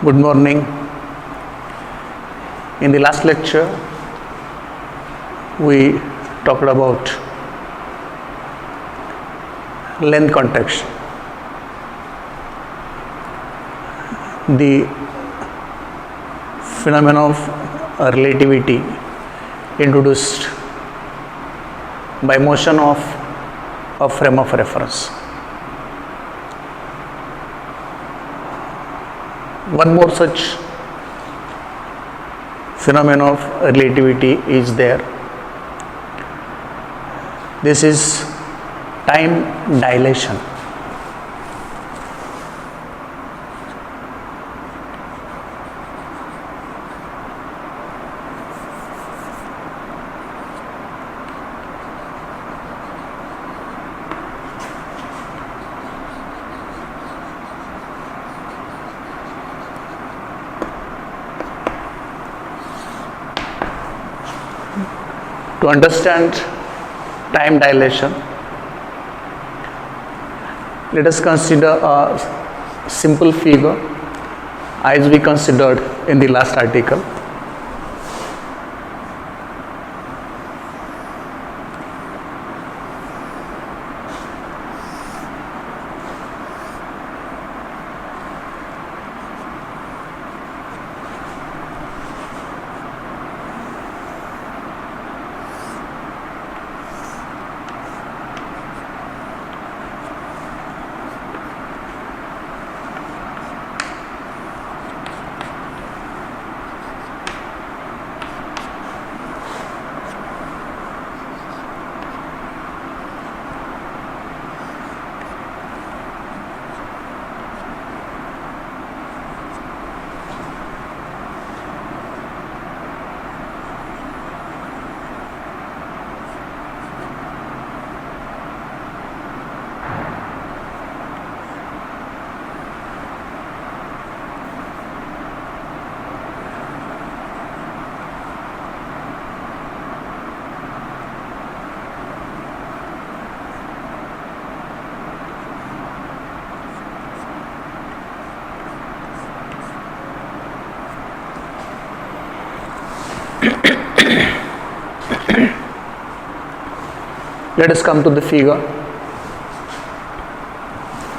Good morning. In the last lecture, we talked about length context. The phenomenon of relativity introduced by motion of a frame of reference. One more such phenomenon of relativity is there. This is time dilation. To understand time dilation, let us consider a simple figure as we considered in the last article. Let us come to the figure.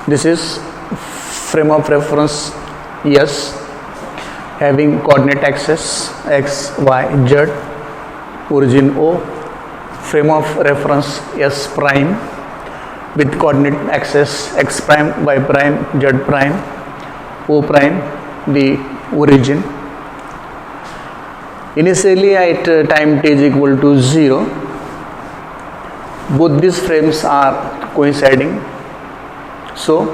This is frame of reference S having coordinate axis x, y, z, origin O, frame of reference S prime with coordinate axis x prime, y prime, z prime, O prime, the origin. Initially at time t is equal to 0, both these frames are coinciding, so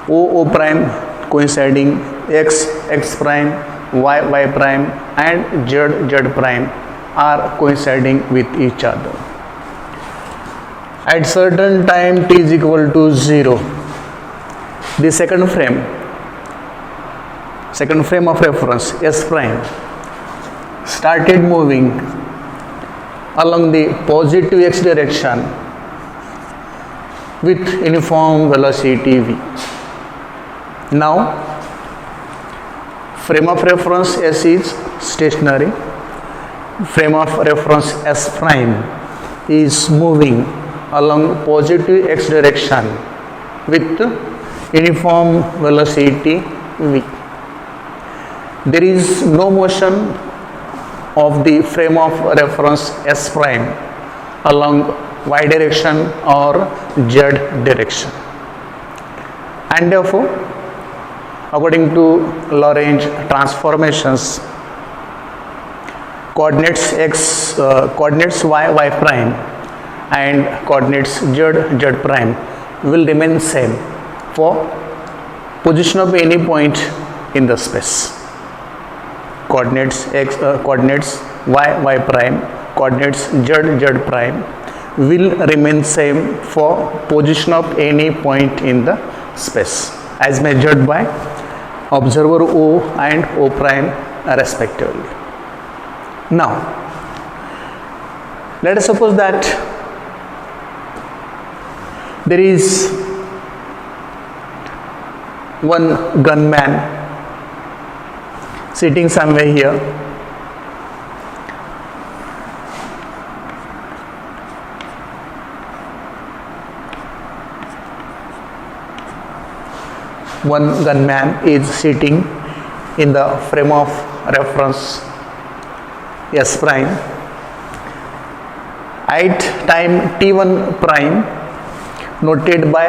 O prime coinciding x prime, y prime and z prime are coinciding with each other. At certain time t is equal to 0, the second frame of reference S prime started moving along the positive x direction with uniform velocity v. Now frame of reference S is stationary, frame of reference S prime is moving along positive x direction with uniform velocity v. There is no motion of the frame of reference S prime along y direction or z direction, and therefore according to Lorentz transformations, coordinates y prime and coordinates z prime will remain same for position of any point in the space. Coordinates y prime, coordinates z prime will remain same for position of any point in the space as measured by observer O and O prime respectively. Now let us suppose that there is one gunman sitting somewhere here. One gunman is sitting in the frame of reference S prime at time t1 prime, noted by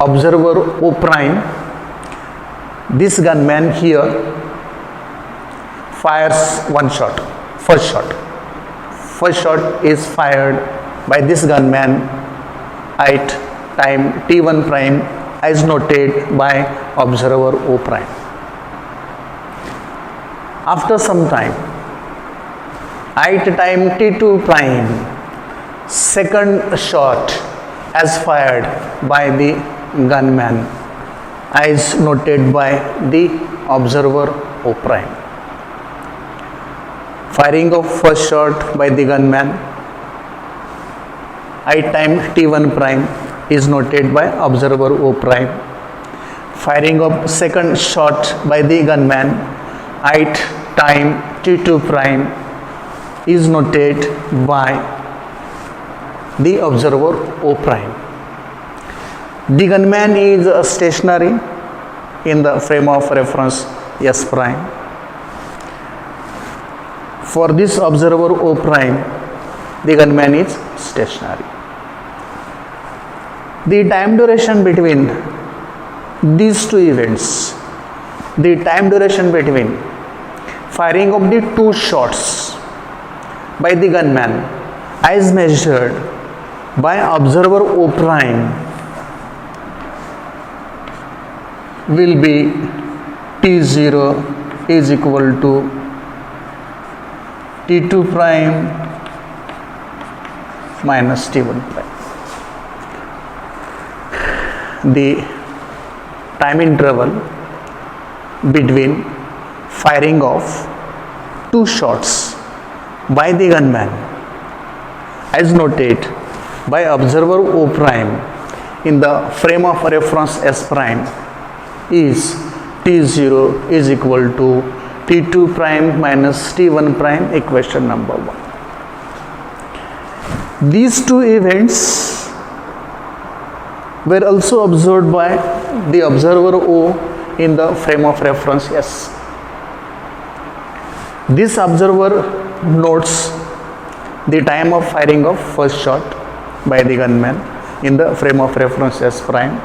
observer O prime. This gunman here fires one shot. First shot is fired by this gunman at time t1 prime as noted by observer O prime. After some time, at time t2 prime, second shot as fired by the gunman as noted by the observer O prime. Firing of first shot by the gunman at time t1 prime is noted by observer O prime. Firing of second shot by the gunman at time t2 prime is noted by the observer O prime. The gunman is stationary in the frame of reference S prime. For this observer O prime, the gunman is stationary. The time duration between these two events, the time duration between firing of the two shots by the gunman as measured by observer O prime will be T0 is equal to T2 prime minus T1 prime. The time interval between firing of two shots by the gunman as noted by observer O prime in the frame of reference S prime is T0 is equal to T2 prime minus T1 prime, equation number 1. These two events were also observed by the observer O in the frame of reference S. This observer notes the time of firing of first shot by the gunman in the frame of reference S prime.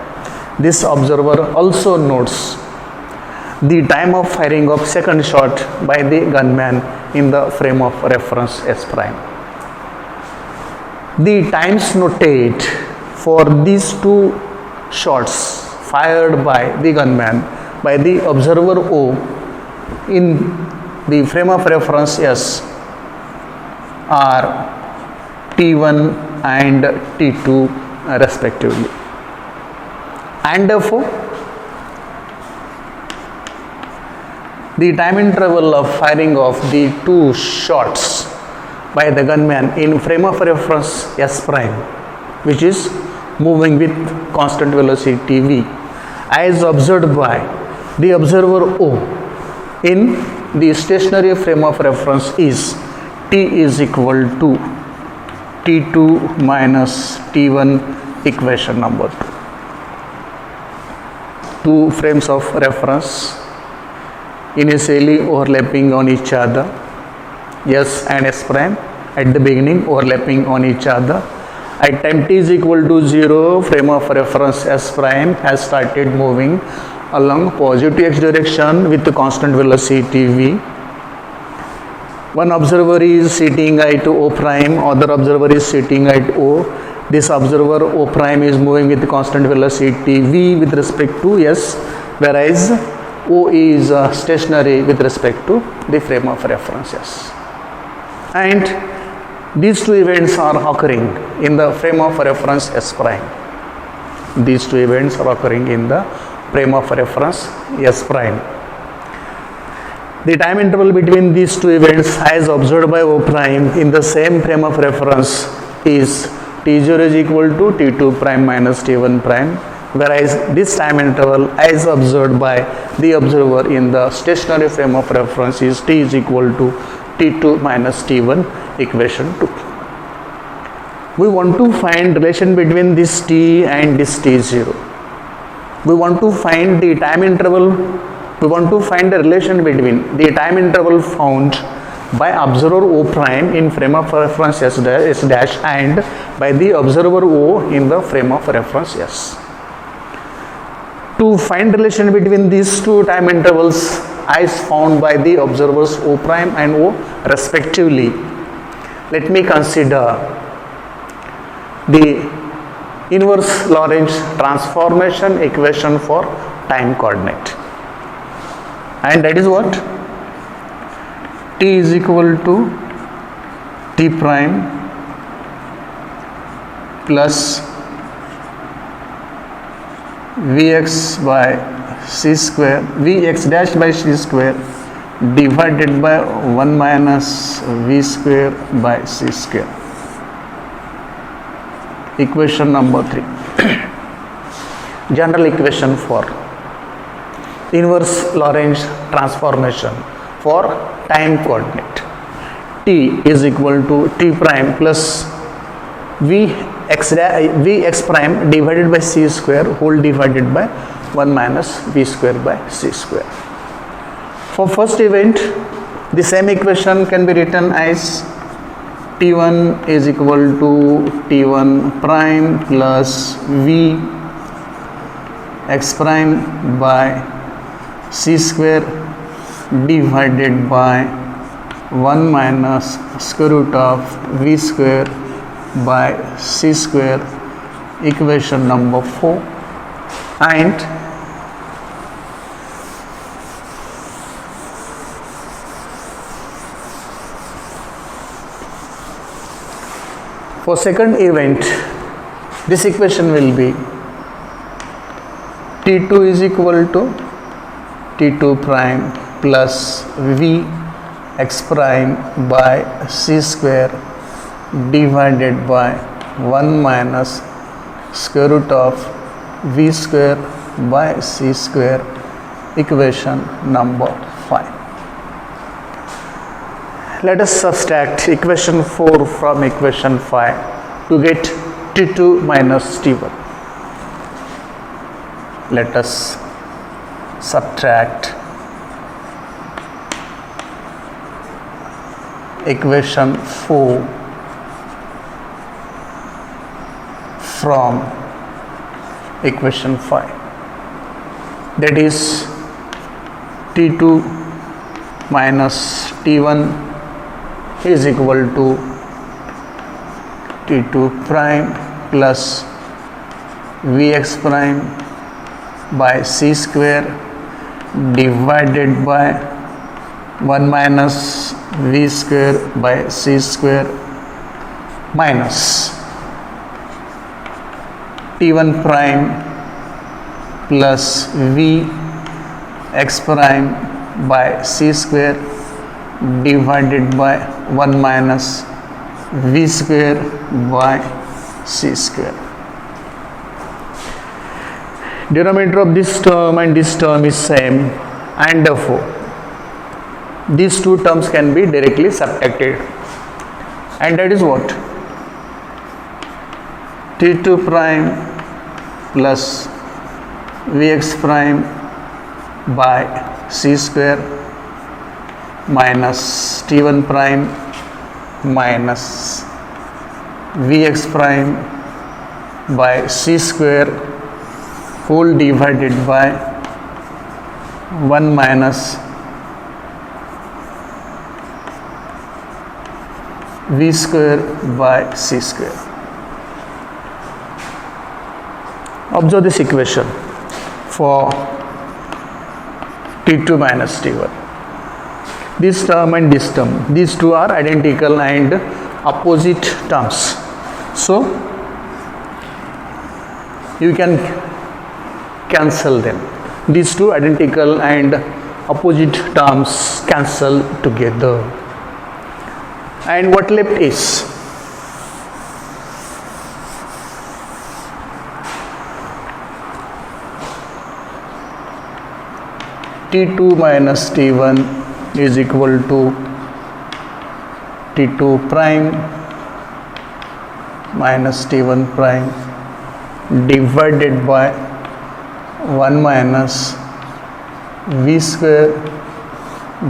This observer also notes the time of firing of second shot by the gunman in the frame of reference S prime. The times noted for these two shots fired by the gunman by the observer O in the frame of reference S are T1 and T2 respectively, and therefore the time interval of firing of the two shots by the gunman in frame of reference S prime, which is moving with constant velocity v, as observed by the observer O in the stationary frame of reference is T is equal to T2 minus T1, equation number 2. Two frames of reference initially overlapping on each other, S and S prime at the beginning overlapping on each other. At time t is equal to 0, frame of reference S prime has started moving along positive x direction with the constant velocity v. One observer is sitting at O prime, other observer is sitting at O. This observer O prime is moving with constant velocity v with respect to S, whereas O is stationary with respect to the frame of reference S. And these two events are occurring in the frame of reference S prime. These two events are occurring in the frame of reference S prime. The time interval between these two events as observed by O prime in the same frame of reference is T0 is equal to T2 prime minus T1 prime, whereas this time interval as observed by the observer in the stationary frame of reference is t is equal to t2 minus t1, equation 2. We want to find relation between this t and this t0. We want to find the time interval, we want to find the relation between the time interval found by observer O prime in frame of reference S dash and by the observer O in the frame of reference S. To find relation between these two time intervals as found by the observers O prime and O respectively, let me consider the inverse Lorentz transformation equation for time coordinate, and that is what? T is equal to t prime plus Vx by c square, Vx dash by c square divided by 1 minus V square by c square. Equation number 3. General equation for inverse Lorentz transformation for time coordinate. T is equal to t prime plus Vx prime divided by c square whole divided by 1 minus V square by c square. For first event, the same equation can be written as t1 is equal to t1 prime plus v x prime by c square divided by 1 minus square root of v square by c square, equation number 4. And for second event, this equation will be t2 is equal to t2 prime plus v x prime by c square divided by 1 minus square root of v square by c square, equation number 5. Let us subtract equation 4 from equation 5 to get t2 minus t1. Let us subtract equation 4 from equation 5, that is t2 minus t1 is equal to t2 prime plus vx prime by c square divided by 1 minus v square by c square minus t1 prime plus v x prime by c square divided by 1 minus v square by c square. Denominator of this term and this term is same, and therefore these two terms can be directly subtracted, and that is what? t2 prime plus vx prime by c square minus t1 prime minus vx prime by c square whole divided by 1 minus v square by c square. Observe this equation for t2 minus t1. This term and this term, these two are identical and opposite terms, so you can cancel them. These two identical and opposite terms cancel together, and what left is T2 minus T1 is equal to T2 prime minus T1 prime divided by 1 minus V square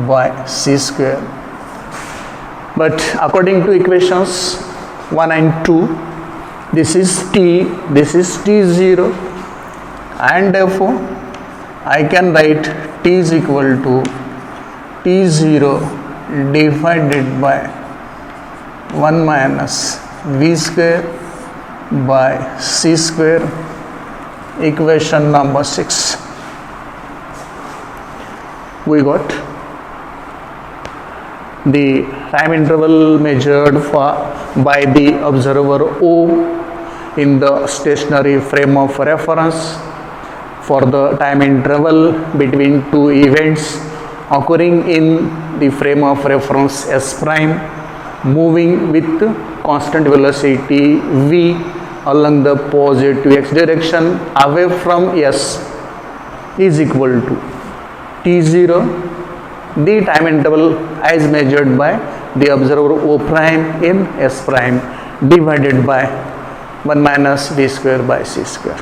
by C square. But according to equations 1 and 2, this is T, this is T0, and therefore I can write T is equal to T0 divided by 1 minus V square by C square, equation number 6. We got the time interval measured by the observer O in the stationary frame of reference for the time interval between two events occurring in the frame of reference S prime, moving with constant velocity V along the positive x direction away from S, is equal to T0, the time interval as measured by the observer O prime in S prime, divided by 1 minus V square by C square.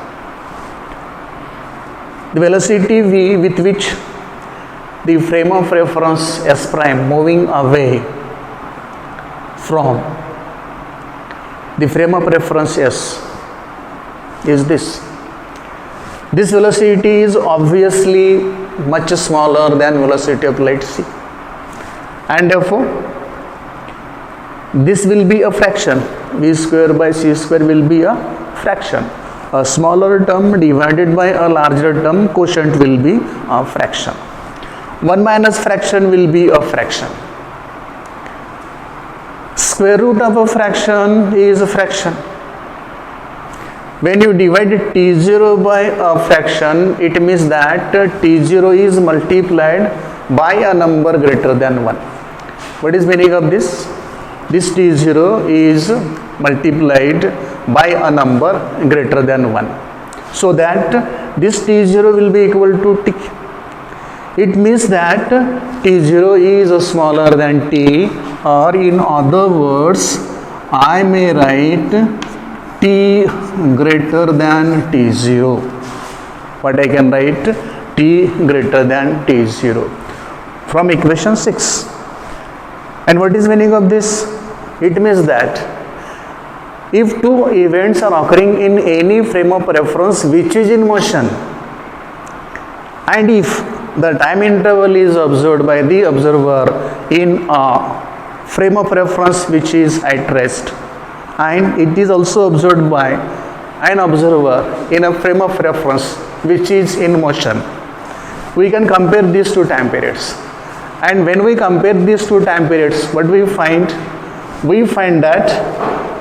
The velocity V with which the frame of reference S prime moving away from the frame of reference S is this. This velocity is obviously much smaller than velocity of light c, and therefore this will be a fraction. V square by C square will be a fraction. A smaller term divided by a larger term, quotient will be a fraction. 1 minus fraction will be a fraction. Square root of a fraction is a fraction. When you divide T0 by a fraction, it means that T0 is multiplied by a number greater than 1. What is meaning of this? This T0 is multiplied by a number greater than 1. So that this T0 will be equal to T. It means that T0 is smaller than T, or in other words, I may write T greater than T0. What I can write? T greater than T0 from equation 6. And what is meaning of this? It means that if two events are occurring in any frame of reference which is in motion, and if the time interval is observed by the observer in a frame of reference which is at rest, and it is also observed by an observer in a frame of reference which is in motion, we can compare these two time periods. And when we compare these two time periods, what we find? We find that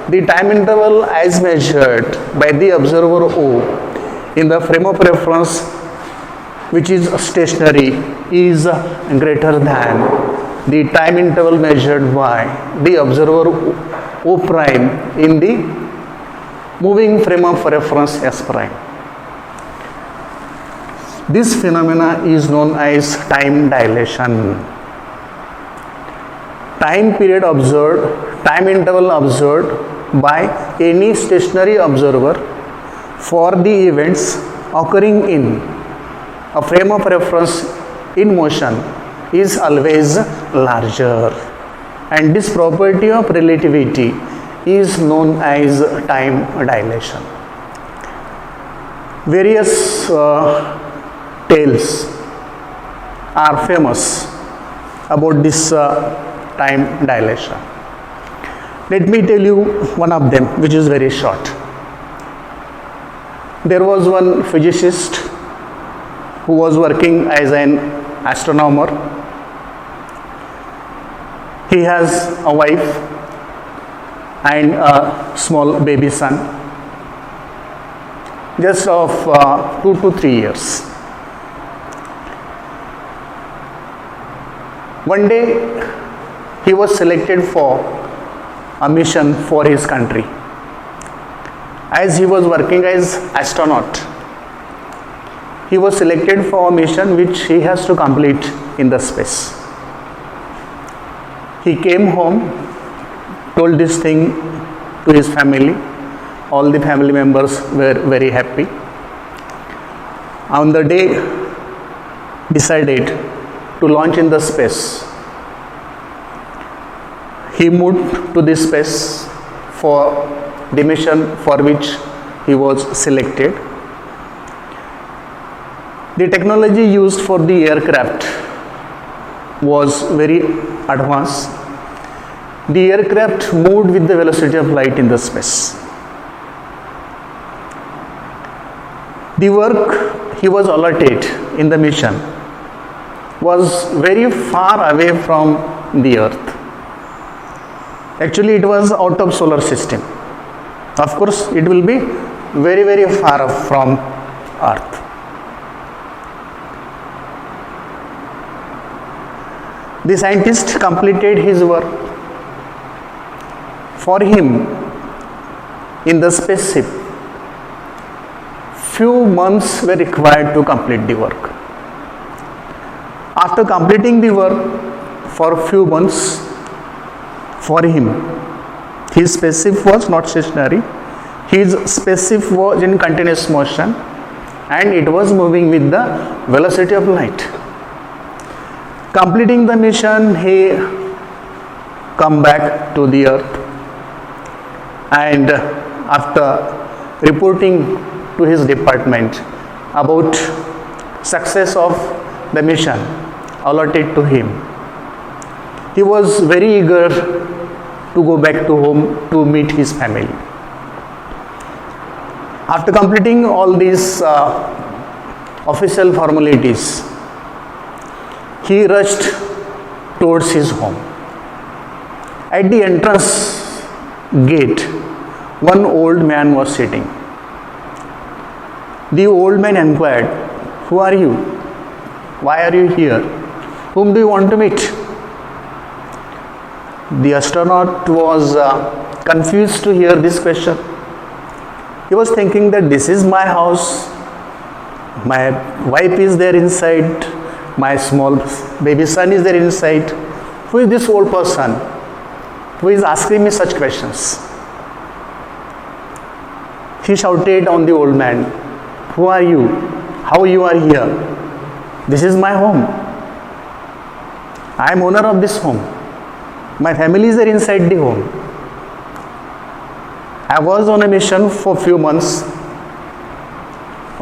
the time interval as measured by the observer O in the frame of reference which is stationary is greater than the time interval measured by the observer O prime in the moving frame of reference S prime. This phenomena is known as time dilation. Time period observed, time interval observed by any stationary observer for the events occurring in a frame of reference in motion is always larger, and this property of relativity is known as time dilation. Various tales are famous about this time dilation. Let me tell you one of them, which is very short. There was one physicist who was working as an astronomer. He has a wife and a small baby son, just of 2 to 3 years. One day he was selected for a mission for his country. As he was working as astronaut, he was selected for a mission which he has to complete in the space. He came home, told this thing to his family. All the family members were very happy. On the day decided to launch in the space, he moved to this space for the mission for which he was selected. The technology used for the aircraft was very advanced. The aircraft moved with the velocity of light in the space. The work he was allotted in the mission was very far away from the earth. Actually, it was out of solar system. Of course, it will be very, very far off from earth. The scientist completed his work. For him, in the spaceship, few months were required to complete the work. After completing the work for a few months, for him, his spaceship was not stationary. His spaceship was in continuous motion and it was moving with the velocity of light. Completing the mission, he come back to the earth, and after reporting to his department about success of the mission allotted to him, he was very eager to go back to home to meet his family. After completing all these official formalities, he rushed towards his home. At the entrance gate, one old man was sitting. The old man inquired, "Who are you? Why are you here? Whom do you want to meet?" The astronaut was confused to hear this question. He was thinking that this is my house, my wife is there inside, my small baby son is there inside. Who is this old person who is asking me such questions? He shouted on the old man, "Who are you? How you are here? This is my home. I am owner of this home. My family is there inside the home. I was on a mission for few months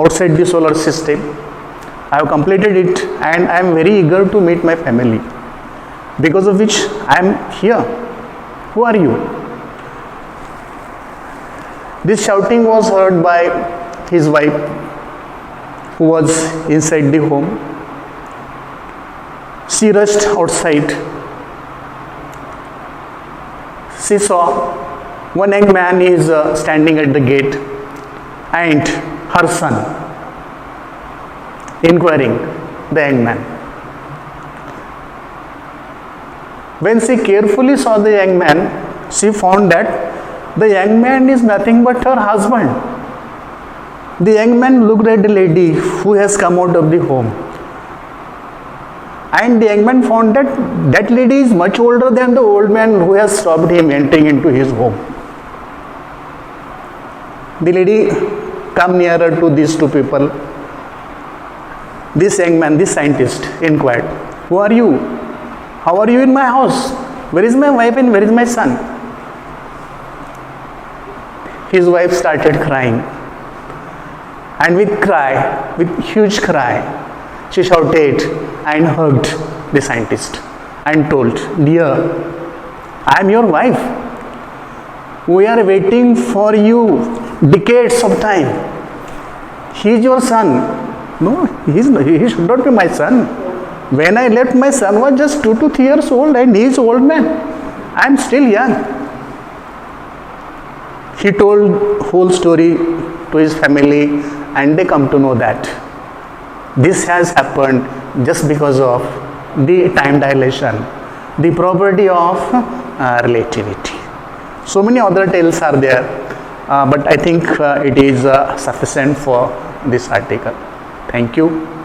outside the solar system. I have completed it and I am very eager to meet my family, because of which I am here. Who are you?" This shouting was heard by his wife, who was inside the home. She rushed outside. She saw one young man is standing at the gate and her son inquiring the young man. When she carefully saw the young man, she found that the young man is nothing but her husband. The young man looked at the lady who has come out of the home, and the young man found that that lady is much older than the old man who has stopped him entering into his home. The lady come nearer to these two people. This young man, this scientist, inquired, "Who are you? How are you in my house? Where is my wife and where is my son?" His wife started crying, and with huge cry, she shouted and hugged the scientist and told, "Dear, I am your wife. We are waiting for you decades of time. He is your son." "No, he should not be my son. When I left, my son was just 2 to 3 years old and he is old man. I am still young." He told whole story to his family, and they come to know that this has happened just because of the time dilation, the property of relativity. So many other tales are there, but I think it is sufficient for this article. Thank you.